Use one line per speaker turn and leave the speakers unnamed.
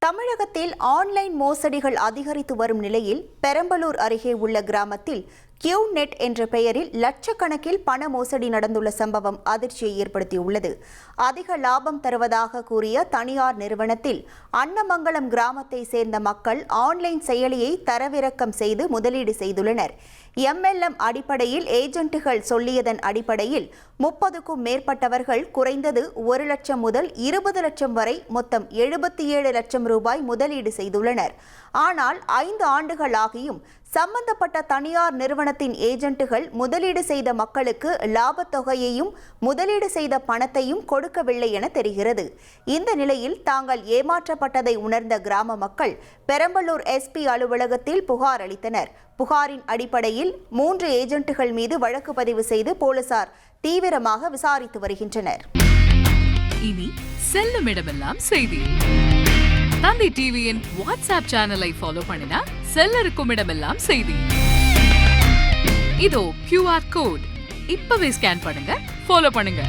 தமிழகத்தில் ஆன்லைன் மோசடிகள் அதிகரித்து வரும் நிலையில் பெரம்பலூர் அருகே உள்ள கிராமத்தில் கியூநெட் என்ற பெயரில் லட்சக்கணக்கில் பண மோசடி நடந்துள்ள சம்பவம் அதிர்ச்சியை ஏற்படுத்தியுள்ளது. அதிக லாபம் தருவதாக கூறிய தனியார் நிறுவனத்தில் அன்னமங்கலம் கிராமத்தை சேர்ந்த மக்கள் ஆன்லைன் செயலியை தரவிறக்கம் செய்து முதலீடு செய்துள்ளனர். MLM அடிப்படையில் ஏஜென்ட்டுகள் சொல்லியதன் அடிப்படையில் 30க்கும் மேற்பட்டவர்கள் குறைந்தது 1 லட்சம் முதல் 20 லட்சம் வரை மொத்தம் 77 லட்சம் ரூபாய் முதலீடு செய்துள்ளனர். ஆனால் 5 ஆண்டுகள் ஆகியும் சம்பந்தப்பட்ட தனியார் நிறுவனத்தின் ஏஜென்ட்டுகள் முதலீடு செய்த மக்களுக்கு லாபத் தொகையையும் முதலீடு செய்த பணத்தையும் கொடுக்கவில்லை என தெரிகிறது. இந்த நிலையில் தாங்கள் ஏமாற்றப்பட்டதை உணர்ந்த கிராம மக்கள் பெரம்பலூர் SP அலுவலகத்தில் புகார் அளித்தனர். புகாரின் அடிப்படையில் 3 ஏஜென்ட்டுகள் மீது வழக்கு பதிவு செய்து போலீசார் தீவிரமாக விசாரித்து வருகின்றனர்.
இனி செல்லும் இடமெல்லாம் செய்தி. தந்தி டிவியின் வாட்ஸ்அப் சேனலை ஃபாலோ பண்ணினா செல்லருக்கும் இடமெல்லாம் செய்தி. இதோ QR கோட் இப்பவே ஸ்கேன் பண்ணுங்க, ஃபாலோ பண்ணுங்க.